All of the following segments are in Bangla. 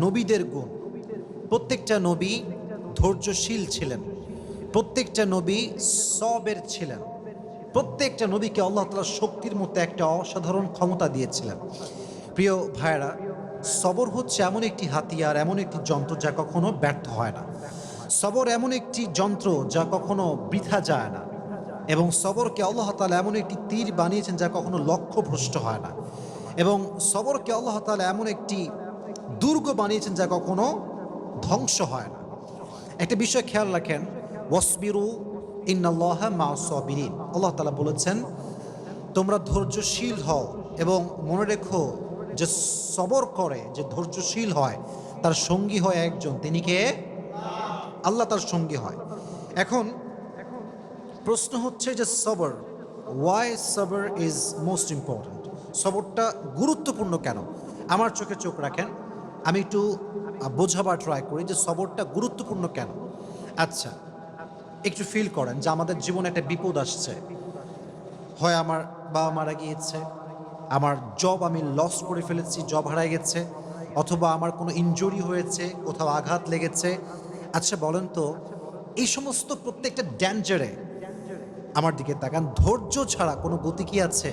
নবীদের গুণ। প্রত্যেকটা নবী ধৈর্যশীল ছিলেন, প্রত্যেকটা নবী সবের ছিলেন, প্রত্যেকটা নবীকে আল্লাহ তাআলা শক্তির মতো একটা অসাধারণ ক্ষমতা দিয়েছিলেন। প্রিয় ভাইয়েরা, সবর হচ্ছে এমন একটি হাতিয়ার, এমন একটি যন্ত্র যা কখনো ব্যর্থ হয় না। সবর এমন একটি যন্ত্র যা কখনো বৃথা যায় না, এবং সবরকে আল্লাহ তাআলা এমন একটি তীর বানিয়েছেন যা কখনো লক্ষ্যভ্রষ্ট হয় না, এবং সবরকে আল্লাহ তাআলা এমন একটি দুর্গ বানিয়েছেন যা কখনো ধ্বংস হয় না। একটা বিষয় খেয়াল রাখেন, ওয়াসবিরু ইন্নাল্লাহা মা'আস সাবিরিন। আল্লাহ তাআলা বলেছেন তোমরা ধৈর্যশীল হও, এবং মনে রেখো যে সবর করে, যে ধৈর্যশীল হয়, তার সঙ্গী হয় একজন, তিনি কে? আল্লাহ তার সঙ্গী হয়। এখন প্রশ্ন হচ্ছে যে সবর, ওয়াই সবর ইজ মোস্ট ইম্পর্ট্যান্ট? সবরটা গুরুত্বপূর্ণ কেন? আমার চোখে চোখ রাখেন, আমি একটু বোঝাবার ট্রাই করি যে সবরটা গুরুত্বপূর্ণ কেন। আচ্ছা, একটু ফিল করেন যে আমাদের জীবনে একটা বিপদ আসছে। হয় আমার বাবা মারা গিয়েছে, আমার জব আমি লস করে ফেলেছি, জব হারায় গেছে, অথবা আমার কোনো ইনজুরি হয়েছে, কোথাও আঘাত লেগেছে। আচ্ছা বলেন তো, এই সমস্ত প্রত্যেকটা ড্যাঞ্জারে আমার দিকে তাকান, ধৈর্য ছাড়া কোনো গতি কি আছে?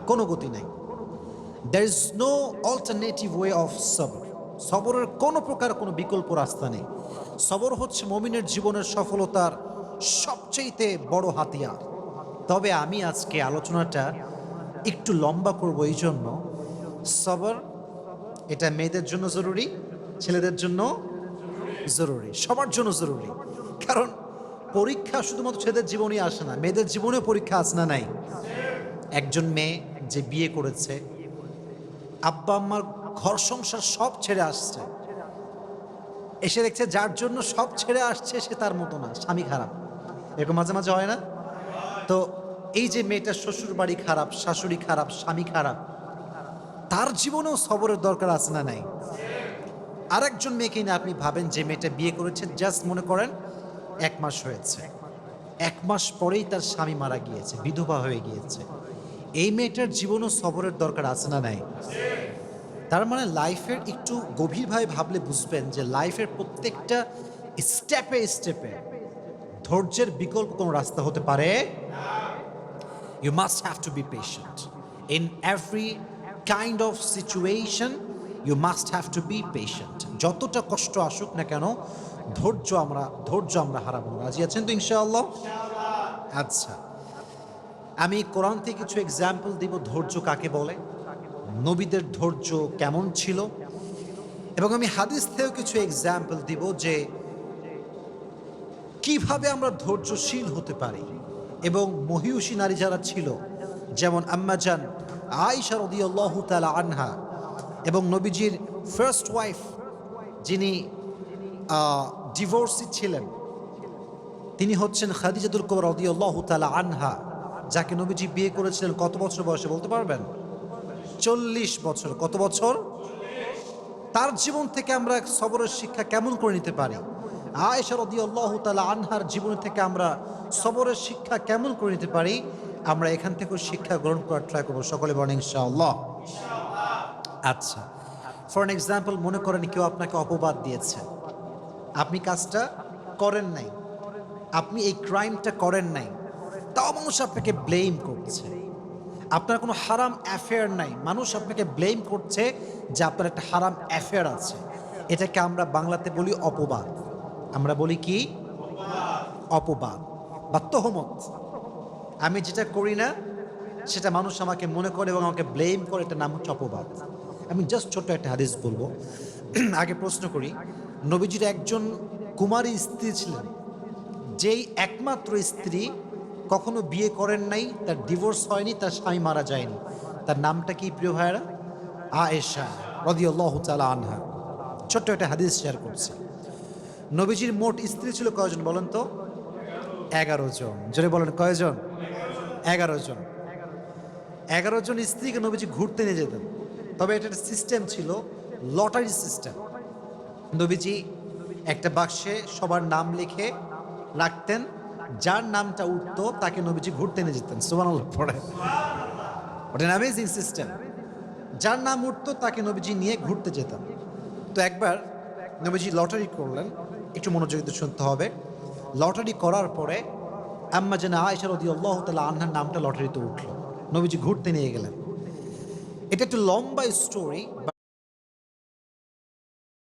কোনো গতি নাই। There is no alternative way of সবর। সবরের কোনো প্রকার কোনো বিকল্প রাস্তা নেই। সবর হচ্ছে মুমিনের জীবনের সফলতার সবচেয়ে বড় হাতিয়ার। তবে আমি আজকে আলোচনাটা একটু লম্বা করব, এই জন্য সবর এটা মেয়েদের জন্য জরুরি, ছেলেদের জন্য জরুরি, সবার জন্য জরুরি। কারণ পরীক্ষা শুধুমাত্র ছেলেদের জীবনেই আসে না, মেয়েদের জীবনেও পরীক্ষা আছে না নাই? একজন মেয়ে যে বিয়ে করেছে, আব্বা আম্মার ঘর সংসার সব ছেড়ে আসছে, এসে দেখছে যার জন্য সব ছেড়ে আসছে সে তার মতো না, স্বামী খারাপ। এরকম মাঝে মাঝে হয় না? তো এই যে মেয়েটার শ্বশুর বাড়ি খারাপ, শাশুড়ি খারাপ, স্বামী খারাপ, তার জীবনেও সবরের দরকার আছে না নাই? আরেকজন মেয়েকে নিয়ে আপনি ভাবেন, যে মেয়েটা বিয়ে করেছে, জাস্ট মনে করেন 1 মাস হয়েছে, 1 মাস পরেই তার স্বামী মারা গিয়েছে, বিধবা হয়ে গিয়েছে। এই মেয়েটার জীবনও সবরের দরকার আছে না নাই? তার মানে লাইফের একটু গভীরভাবে ভাবলে বুঝবেন যে লাইফের প্রত্যেকটা স্টেপে স্টেপে ধৈর্যের বিকল্প কোনো রাস্তা হতে পারে। You must have to be patient in every kind of situation. You must have to be patient. যতটা কষ্ট আসুক না কেন, ধৈর্য আমরা হারাবো না। রাজি আছেন তো ইনশাআল্লাহ? আচ্ছা, আমি কোরআন থেকে কিছু এক্সাম্পল দিব ধৈর্য কাকে বলে, নবীদের ধৈর্য কেমন ছিল, এবং আমি হাদিস থেকেও কিছু এক্সাম্পল দিব যে কিভাবে আমরা ধৈর্যশীল হতে পারি। এবং মহিয়সী নারী যারা ছিল, যেমন আম্মাজান আয়েশা রাদিয়াল্লাহু তাআলা আনহা, এবং নবীজির ফার্স্ট ওয়াইফ যিনি ডিভোর্সি ছিলেন, তিনি হচ্ছেন খাদিজাতুল কুবরা রাদিয়াল্লাহু তাআলা আনহা, যাকে নবীজি বিয়ে করেছিলেন কত বছর বয়সে বলতে পারবেন? 40 বছর। কত বছর? তার জীবন থেকে আমরা সবরের শিক্ষা কেমন করে নিতে পারি? আয়েশা রাদিয়াল্লাহু তাআলা আনহার জীবন থেকে আমরা সবরের শিক্ষা কেমন করে নিতে পারি? আমরা এখান থেকেও শিক্ষা গ্রহণ করার ট্রাই করবো। সকলে বলেন ইনশাআল্লাহ। আচ্ছা, ফর অ্যান এক্সাম্পল, মনে করেন কেউ আপনাকে অপবাদ দিয়েছে, আপনি কাজটা করেন নাই, আপনি এই ক্রাইমটা করেন নাই, তাও মানুষ আপনাকে ব্লেম করছে। আপনার কোনো হারাম অ্যাফেয়ার নাই, মানুষ আপনাকে ব্লেম করছে যে আপনার একটা হারাম অ্যাফেয়ার আছে। এটাকে আমরা বাংলাতে বলি অপবাদ। আমরা বলি কি? অপবাদ বা তোহমত। আমি যেটা করি না সেটা মানুষ আমাকে মনে করে এবং আমাকে ব্লেম করে, এটার নাম হচ্ছে অপবাদ। আমি জাস্ট ছোট্ট একটা হাদিস বলবো। আগে প্রশ্ন করি, নবীজির একজন কুমারী স্ত্রী ছিলেন, যেই একমাত্র স্ত্রী কখনো বিয়ে করেন নাই, তার ডিভোর্স হয়নি, তার স্বামী মারা যায়নি। তার নামটা কি প্রিয় ভাইয়েরা? আয়েশা রাদিয়াল্লাহু তাআলা আনহা। ছোট্ট একটা হাদিস শেয়ার করছি। নবীজির মোট স্ত্রী ছিল কয়জন বলেন তো? 11 জন। জোরে বলেন কয়জন? 11 জন। 11 জন স্ত্রীকে নবীজি ঘুরতে নিয়ে যেতেন। তবে এটা একটা সিস্টেম ছিল, লটারি সিস্টেম। নবীজি একটা বাক্সে সবার নাম লিখে রাখতেন, যার নামটা উঠতো তাকে নবীজি ঘুরতে নিয়ে যেতেন। সুবহানাল্লাহ পড়ে। ওটা অ্যামেজিং সিস্টেম। যার নাম উঠতো তাকে নবীজি নিয়ে ঘুরতে যেতেন। তো একবার নবীজি লটারি করলেন, একটু মনোযোগ দিয়ে শুনতে হবে। লটারি করার পরে আম্মা জানা আয়েশা রাদিয়াল্লাহু তাআলা আনহার নামটা লটারিতে উঠল। নবীজি ঘুরতে নিয়ে গেলেন। এটা একটু লম্বা স্টোরি।